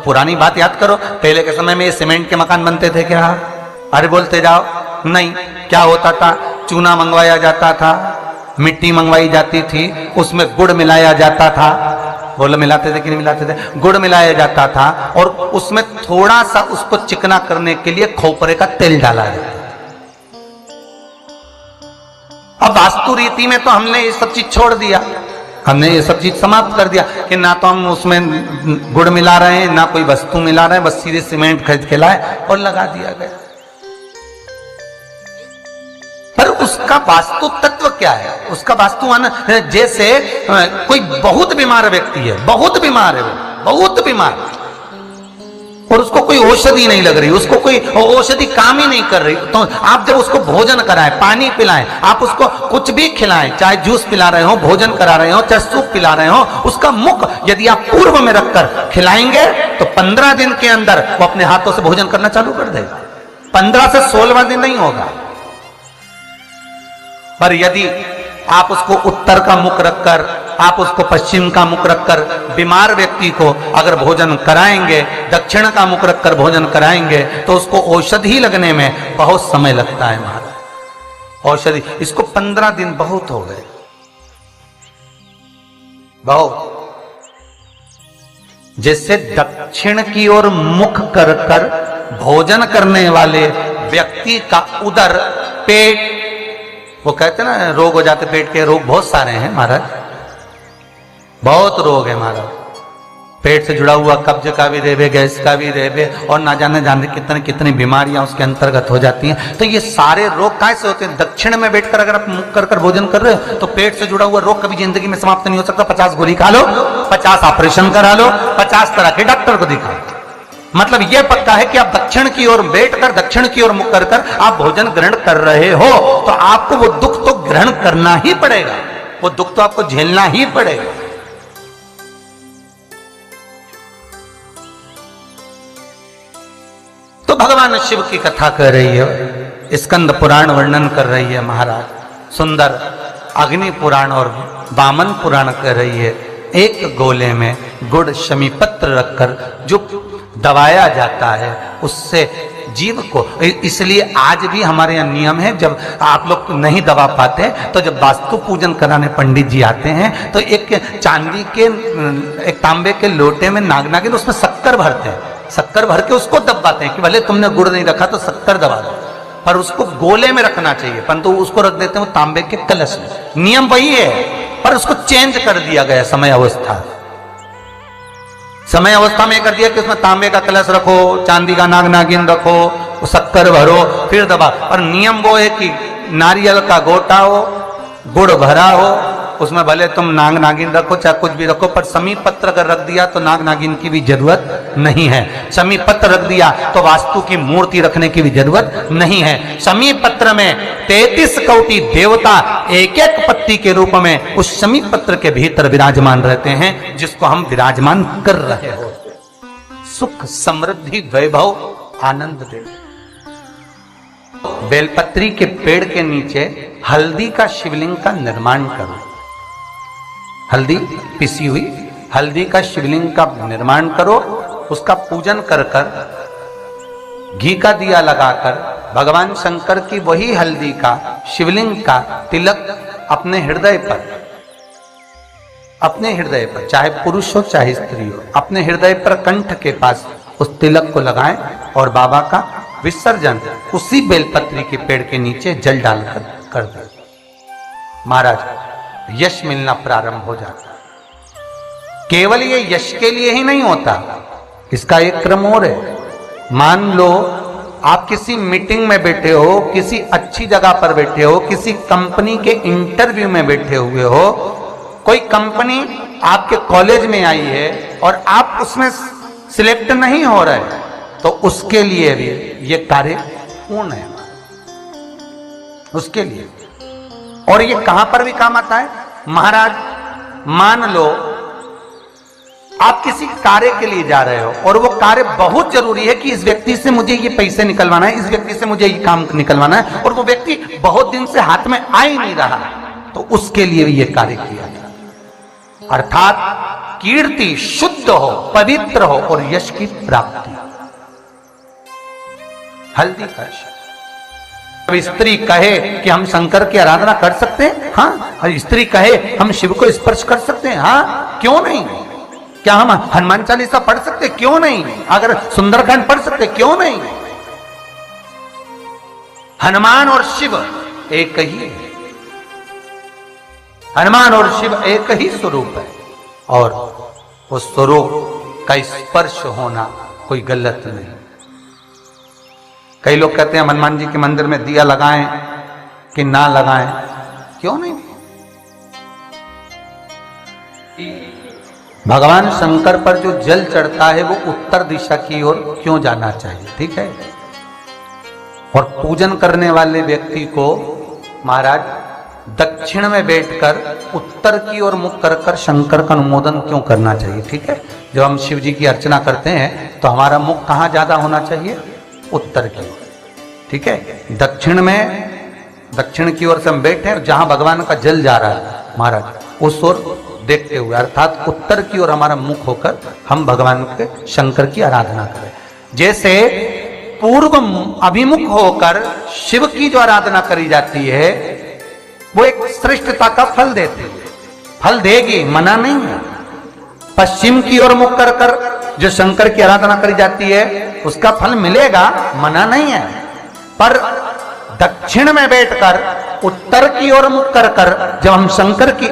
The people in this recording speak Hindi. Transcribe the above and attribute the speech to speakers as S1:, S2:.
S1: पुरानी बात याद करो, पहले के समय में ये सीमेंट के मकान बनते थे क्या? अरे बोलते जाओ। नहीं, क्या होता था? चूना मंगवाया जाता था, मिट्टी मंगवाई जाती थी, उसमें गुड़ मिलाया जाता था। बोलो मिलाते थे कि नहीं मिलाते थे? गुड़ मिलाया जाता था और उसमें थोड़ा सा उसको चिकना करने के लिए खोपरे का तेल डाला जाता। अब वास्तु रीति में तो हमने ये सब चीज छोड़ दिया, हमने ये सब चीज समाप्त कर दिया कि ना तो हम उसमें गुड़ मिला रहे हैं, ना कोई वस्तु मिला रहे हैं, बस सीधे सीमेंट खरीद के लाए और लगा दिया गया। पर उसका वास्तु तत्व क्या है? उसका वास्तु जैसे कोई बहुत बीमार व्यक्ति है, बहुत बीमार है, बहुत बीमार, और उसको कोई औषधि नहीं लग रही, उसको कोई औषधि काम ही नहीं कर रही, तो आप जब उसको भोजन कराएं, पानी पिलाएं, आप उसको कुछ भी खिलाएं, चाहे जूस पिला रहे हो, भोजन करा रहे हो, चाहे सूप पिला रहे हो, उसका मुख यदि आप पूर्व में रखकर खिलाएंगे तो 15 दिन के अंदर वो अपने हाथों से भोजन करना चालू कर देगा। 15 से 16वां दिन नहीं होगा। पर यदि आप उसको उत्तर का मुख रखकर, आप उसको पश्चिम का मुख रखकर बीमार व्यक्ति को अगर भोजन कराएंगे, दक्षिण का मुख रखकर भोजन कराएंगे, तो उसको औषधि लगने में बहुत समय लगता है महाराज। औषधि इसको 15 दिन बहुत हो गए, बहुत। जैसे दक्षिण की ओर मुख कर कर भोजन करने वाले व्यक्ति का उदर, पेट, वो कहते हैं ना रोग हो जाते पेट के, रोग बहुत सारे हैं महाराज, बहुत रोग है महाराज। पेट से जुड़ा हुआ कब्ज का भी रेबे, गैस का भी रेबे, और ना जाने जाने कितनी कितनी बीमारियां उसके अंतर्गत हो जाती हैं। तो ये सारे रोग कैसे होते हैं? दक्षिण में बैठकर अगर आप मुख कर कर भोजन कर रहे हो तो पेट से जुड़ा हुआ रोग कभी जिंदगी में समाप्त नहीं हो सकता। 50 गोली खा लो, 50 ऑपरेशन करा लो, 50 तरह के डॉक्टर को दिखा, मतलब यह पक्का है कि आप दक्षिण की ओर बैठकर, दक्षिण की ओर मुख कर कर आप भोजन ग्रहण कर रहे हो तो आपको वो दुख तो ग्रहण करना ही पड़ेगा, वो दुख तो आपको झेलना ही पड़ेगा। तो भगवान शिव की कथा कर रही है, स्कंद पुराण वर्णन कर रही है महाराज, सुंदर अग्नि पुराण और वामन पुराण कर रही है। एक गोले में गुड़ शमी पत्र रखकर जो दबाया जाता है उससे जीव को, इसलिए आज भी हमारे यहाँ नियम है, जब आप लोग नहीं दबा पाते तो जब वास्तु पूजन कराने पंडित जी आते हैं तो एक चांदी के, एक तांबे के लोटे में नाग-नागिन, उसमें शक्कर भरते हैं, शक्कर भर के उसको दबाते हैं कि भले तुमने गुड़ नहीं रखा तो शक्कर दबा दो, पर उसको गोले में रखना चाहिए, परंतु उसको रख देते हैं तांबे के कलश में। नियम वही है पर उसको चेंज कर दिया गया समय अवस्था, समय अवस्था में कर दिया कि उसमें तांबे का कलश रखो, चांदी का नाग-नागिन रखो, शक्कर भरो, फिर दबा। और नियम वो है कि नारियल का गोटा हो, गुड़ भरा हो, उसमें भले तुम नाग-नागिन रखो चाहे कुछ भी रखो, पर शमी पत्र अगर रख दिया तो नाग-नागिन की भी जरूरत नहीं है। शमी पत्र रख दिया तो वास्तु की मूर्ति रखने की भी जरूरत नहीं है। शमी पत्र में 33 कोटि देवता एक एक पत्ती के रूप में उस शमी पत्र के भीतर विराजमान रहते हैं, जिसको हम विराजमान कर रहे हो। सुख, समृद्धि, वैभव, आनंद दे। बेलपत्री के पेड़ के नीचे हल्दी का शिवलिंग का निर्माण करो, हल्दी पिसी हुई हल्दी का शिवलिंग का निर्माण करो, उसका पूजन कर कर, घी का दिया लगाकर भगवान शंकर की वही हल्दी का शिवलिंग का तिलक अपने हृदय पर, अपने हृदय पर, चाहे पुरुष हो चाहे स्त्री हो, अपने हृदय पर कंठ के पास उस तिलक को लगाएं और बाबा का विसर्जन उसी बेलपत्री के पेड़ के नीचे जल डालकर कर दें। महाराज यश मिलना प्रारंभ हो जाता है। केवल ये यश के लिए ही नहीं होता, इसका एक क्रम और है। मान लो आप किसी मीटिंग में बैठे हो, किसी अच्छी जगह पर बैठे हो, किसी कंपनी के इंटरव्यू में बैठे हुए हो, कोई कंपनी आपके कॉलेज में आई है और आप उसमें सिलेक्ट नहीं हो रहे, तो उसके लिए भी ये कार्य पूर्ण है, उसके लिए। और ये कहां पर भी काम आता है महाराज। मान लो आप किसी कार्य के लिए जा रहे हो और वो कार्य बहुत जरूरी है कि इस व्यक्ति से मुझे ये पैसे निकलवाना है, इस व्यक्ति से मुझे ये काम निकलवाना है, और वो व्यक्ति बहुत दिन से हाथ में आ ही नहीं रहा, तो उसके लिए भी ये कार्य किया जाए। अर्थात कीर्ति, शुद्ध शुद्ध हो, पवित्र हो और यश की प्राप्ति। हल्दी कलश। अब स्त्री कहे कि हम शंकर की आराधना कर सकते हैं, हाँ। और स्त्री कहे हम शिव को स्पर्श कर सकते हैं, हाँ, क्यों नहीं। क्या हम हनुमान चालीसा पढ़ सकते, क्यों नहीं। अगर सुंदरकांड पढ़ सकते, क्यों नहीं। हनुमान और शिव एक ही है, हनुमान और शिव एक ही स्वरूप है, और उस स्वरूप का स्पर्श होना कोई गलत नहीं। कई लोग कहते हैं हनुमान जी के मंदिर में दिया लगाएं कि ना लगाएं, क्यों नहीं। भगवान शंकर पर जो जल चढ़ता है वो उत्तर दिशा की ओर क्यों जाना चाहिए, ठीक है। और पूजन करने वाले व्यक्ति को महाराज दक्षिण में बैठकर उत्तर की ओर मुख कर कर शंकर का अनुमोदन क्यों करना चाहिए, ठीक है। जब हम शिव जी की अर्चना करते हैं तो हमारा मुख कहाँ ज्यादा होना चाहिए, उत्तर की ओर, ठीक है। दक्षिण की ओर से हम बैठे हैं, जहां भगवान का जल जा रहा है महाराज उस ओर देखते हुए, अर्थात उत्तर की ओर हमारा मुख होकर हम भगवान के शंकर की आराधना करें। जैसे पूर्व अभिमुख होकर शिव की जो आराधना करी जाती है वो एक श्रेष्ठता का फल देती है, फल देगी, मना नहीं है। पश्चिम की ओर मुख कर कर जो शंकर की आराधना करी जाती है उसका फल मिलेगा, मना नहीं है। पर दक्षिण में बैठकर उत्तर की ओर मुख कर कर जब हम शंकर की